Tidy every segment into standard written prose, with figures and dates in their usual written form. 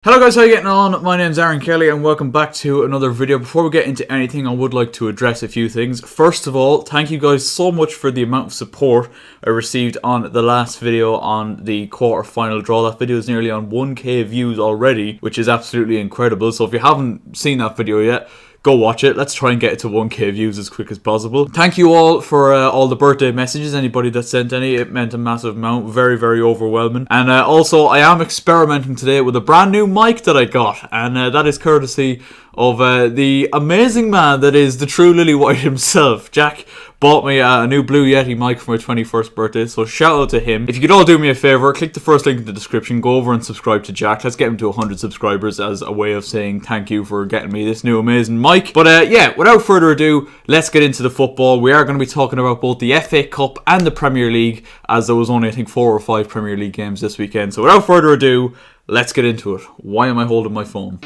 Hello guys, how are you getting on? My name's Aaron Kelly and welcome back to another video. Before we get into anything, I would like to address a few things. First of all, thank you guys so much for the amount of support I received on the last video on the quarter-final draw. That video is nearly on 1k views already, which is absolutely incredible. So if you haven't seen that video yet, go watch it. Let's try and get it to 1k views as quick as possible. Thank you all for all the birthday messages. Anybody that sent any, it meant a massive amount. Very, very overwhelming. And also, I am experimenting today with a brand new mic that I got. And that is courtesy of the amazing man that is the true Lily White himself. Jack bought me a new Blue Yeti mic for my 21st birthday, so shout out to him. If you could all do me a favour, click the first link in the description, go over and subscribe to Jack. Let's get him to 100 subscribers as a way of saying thank you for getting me this new amazing mic. But yeah, without further ado, let's get into the football. We are going to be talking about both the FA Cup and the Premier League, as there was only, I think, 4 or 5 Premier League games this weekend. So without further ado, let's get into it. Why am I holding my phone?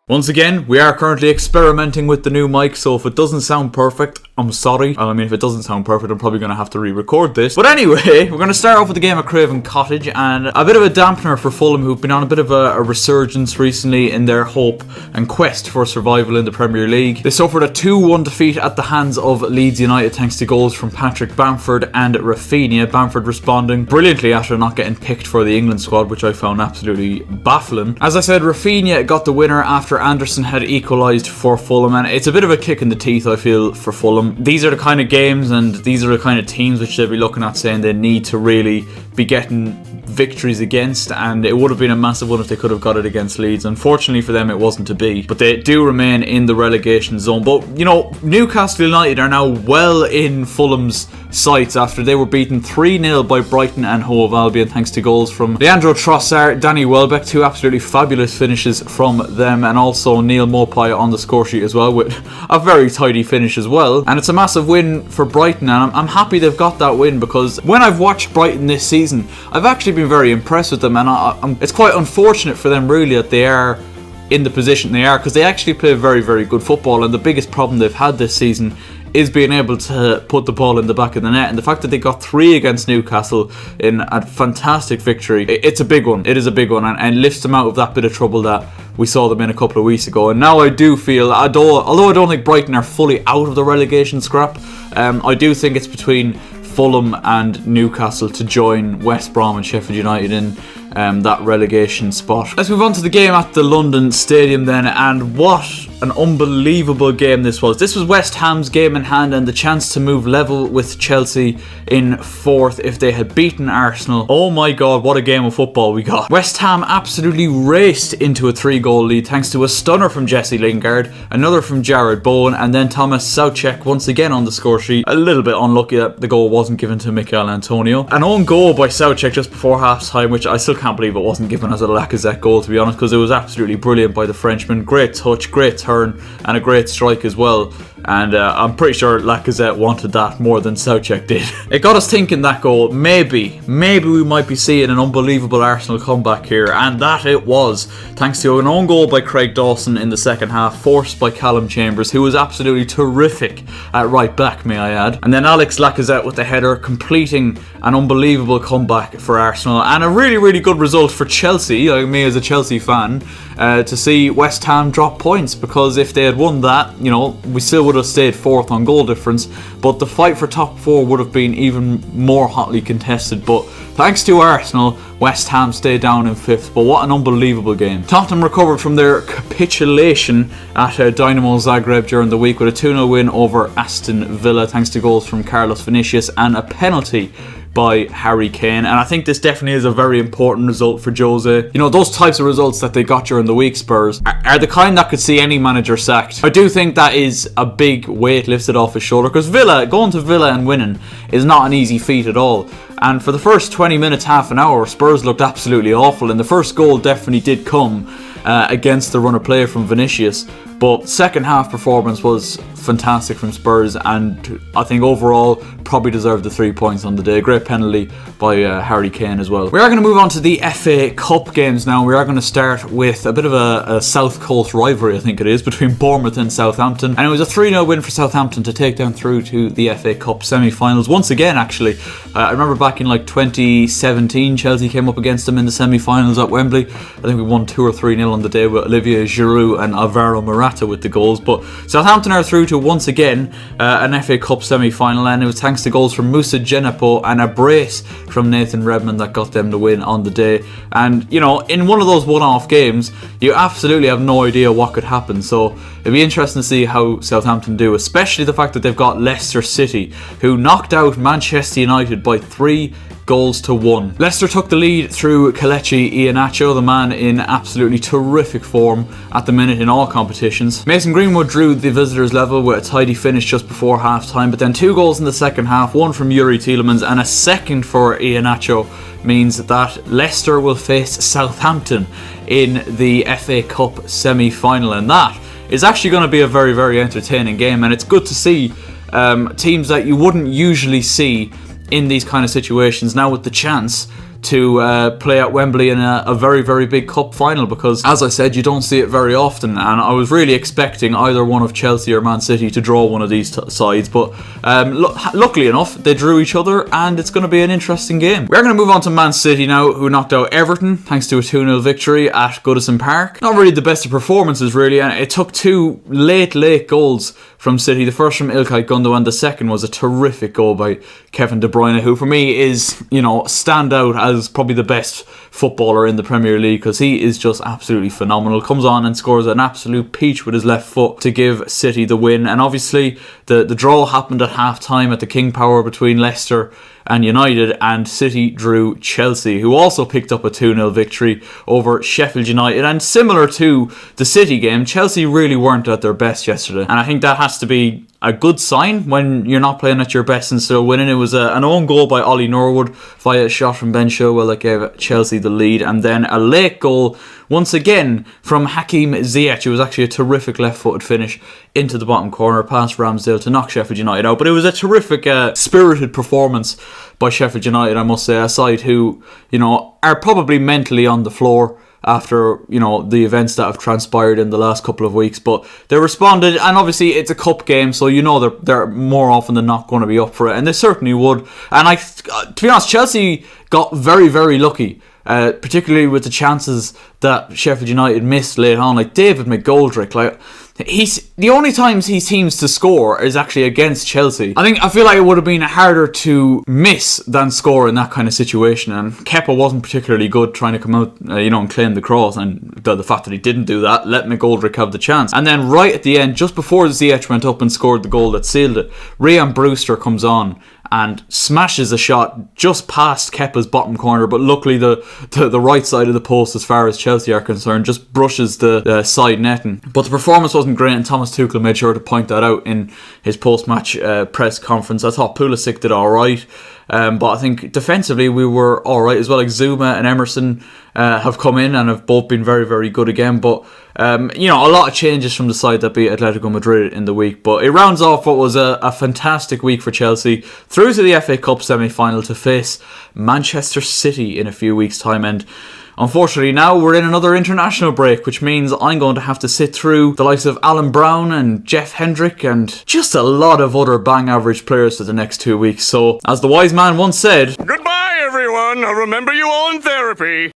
Once again, we are currently experimenting with the new mic, so if it doesn't sound perfect, I'm sorry. I mean, if it doesn't sound perfect, I'm probably going to have to re-record this. But anyway, we're going to start off with the game at Craven Cottage, and a bit of a dampener for Fulham, who've been on a bit of a resurgence recently in their hope and quest for survival in the Premier League. They suffered a 2-1 defeat at the hands of Leeds United thanks to goals from Patrick Bamford and Raphinha. Bamford responding brilliantly after not getting picked for the England squad, which I found absolutely baffling. As I said, Raphinha got the winner after Anderson had equalised for Fulham, and it's a bit of a kick in the teeth, I feel, for Fulham. These are the kind of games and these are the kind of teams which they'll be looking at saying they need to really be getting victories against, and it would have been a massive one if they could have got it against Leeds. Unfortunately for them, it wasn't to be, but they do remain in the relegation zone. But you know, Newcastle United are now well in Fulham's sights after they were beaten 3-0 by Brighton and Hove Albion thanks to goals from Leandro Trossard, Danny Welbeck, 2 absolutely fabulous finishes from them, and also Neil Maupay on the score sheet as well with a very tidy finish as well. And it's a massive win for Brighton, and I'm happy they've got that win, because when I've watched Brighton this season, I've actually been very impressed with them, and it's quite unfortunate for them really that they are in the position they are, because they actually play very, very good football, and the biggest problem they've had this season is being able to put the ball in the back of the net. And the fact that they got 3 against Newcastle in a fantastic victory, it's a big one. It is a big one, and lifts them out of that bit of trouble that we saw them in a couple of weeks ago. And now I do feel, although I don't think Brighton are fully out of the relegation scrap, I do think it's between Fulham and Newcastle to join West Brom and Sheffield United in that relegation spot. Let's move on to the game at the London Stadium then, and what an unbelievable game this was. This was West Ham's game in hand and the chance to move level with Chelsea in 4th if they had beaten Arsenal. Oh my god, what a game of football we got. West Ham absolutely raced into a 3-goal lead thanks to a stunner from Jesse Lingard, another from Jared Bowen, and then Thomas Soucek once again on the score sheet. A little bit unlucky that the goal wasn't given to Mikel Antonio. An own goal by Soucek just before half time, which I still can't believe it wasn't given as a Lacazette goal, to be honest, because it was absolutely brilliant by the Frenchman. Great touch, great turn, and a great strike as well. And I'm pretty sure Lacazette wanted that more than Soucek did. It got us thinking, that goal, maybe we might be seeing an unbelievable Arsenal comeback here, and that it was, thanks to an own goal by Craig Dawson in the second half, forced by Callum Chambers, who was absolutely terrific at right back, may I add. And then Alex Lacazette with the header, completing an unbelievable comeback for Arsenal, and a really, really good result for Chelsea, like me as a Chelsea fan, to see West Ham drop points, because if they had won that, you know, we still would have stayed 4th on goal difference, but the fight for top 4 would have been even more hotly contested. But thanks to Arsenal, West Ham stayed down in 5th, but what an unbelievable game. Tottenham recovered from their capitulation at Dynamo Zagreb during the week with a 2-0 win over Aston Villa thanks to goals from Carlos Vinicius and a penalty by Harry Kane. And I think this definitely is a very important result for Jose. You know, those types of results that they got during the week, Spurs, are the kind that could see any manager sacked. I do think that is a big weight lifted off his shoulder, because going to Villa and winning is not an easy feat at all. And for the first 20 minutes, half an hour, Spurs looked absolutely awful, and the first goal definitely did come against the run of play from Vinicius. But second half performance was fantastic from Spurs, and I think overall probably deserved the 3 points on the day. Great penalty by Harry Kane as well. We are going to move on to the FA Cup games now. We are going to start with a bit of a South Coast rivalry, I think it is, between Bournemouth and Southampton. And it was a 3-0 win for Southampton to take them through to the FA Cup semi-finals. Once again, actually, I remember back in like 2017, Chelsea came up against them in the semi-finals at Wembley. I think we won 2 or 3-0 on the day with Olivier Giroud and Alvaro Morata with the goals. But Southampton are through to once again an FA Cup semi-final, and it was thanks to goals from Moussa Djenepo and a brace from Nathan Redmond that got them the win on the day. And you know, in one of those one-off games, you absolutely have no idea what could happen, so it'd be interesting to see how Southampton do, especially the fact that they've got Leicester City, who knocked out Manchester United by 3-1. Leicester took the lead through Kelechi Iheanacho, the man in absolutely terrific form at the minute in all competitions. Mason Greenwood drew the visitors level with a tidy finish just before half time, but then 2 goals in the second half, one from Yuri Tielemans and a second for Iheanacho, means that Leicester will face Southampton in the FA Cup semi-final, and that is actually going to be a very, very entertaining game, and it's good to see teams that you wouldn't usually see in these kind of situations now with the chance to play at Wembley in a very, very big cup final, because as I said, you don't see it very often, and I was really expecting either one of Chelsea or Man City to draw one of these sides, but luckily enough they drew each other, and it's going to be an interesting game. We're going to move on to Man City now, who knocked out Everton thanks to a 2-0 victory at Goodison Park. Not really the best of performances really, and it took 2 late goals from City. The first from Ilkay Gundogan, the second was a terrific goal by Kevin De Bruyne, who for me is, you know, stand out as probably the best footballer in the Premier League, because he is just absolutely phenomenal. Comes on and scores an absolute peach with his left foot to give City the win. And obviously the draw happened at half time at the King Power between Leicester and United, and City drew Chelsea, who also picked up a 2-0 victory over Sheffield United. And similar to the City game, Chelsea really weren't at their best yesterday, and I think that has to be a good sign when you're not playing at your best and still winning. It was an own goal by Ollie Norwood via a shot from Ben Chilwell that gave Chelsea the lead, and then a late goal once again from Hakim Ziyech. It was actually a terrific left-footed finish into the bottom corner past Ramsdale to knock Sheffield United out. But it was a terrific spirited performance by Sheffield United, I must say, a side who, you know, are probably mentally on the floor after, you know, the events that have transpired in the last couple of weeks, but they responded, and obviously it's a cup game, so you know they're more often than not going to be up for it, and they certainly would. And to be honest, Chelsea got very, very lucky, particularly with the chances that Sheffield United missed late on. Like David McGoldrick, like he's the only times he seems to score is actually against Chelsea. I feel like it would have been harder to miss than score in that kind of situation, and Kepa wasn't particularly good trying to come out and claim the cross, and the fact that he didn't do that let McGoldrick have the chance. And then right at the end, just before Ziyech went up and scored the goal that sealed it, Ryan Brewster comes on and smashes a shot just past Kepa's bottom corner, but luckily the right side of the post, as far as Chelsea are concerned, just brushes the side netting. But the performance wasn't great, and Thomas Tuchel made sure to point that out in his post-match press conference. I thought Pulisic did alright, but I think defensively we were alright as well. Like Zuma and Emerson have come in and have both been very, very good again, but a lot of changes from the side that beat Atletico Madrid in the week. But it rounds off what was a fantastic week for Chelsea, through to the FA Cup semi-final to face Manchester City in a few weeks' time. And unfortunately now we're in another international break, which means I'm going to have to sit through the likes of Alan Brown and Jeff Hendrick and just a lot of other bang average players for the next 2 weeks. So, as the wise man once said, goodbye everyone, I'll remember you all in therapy.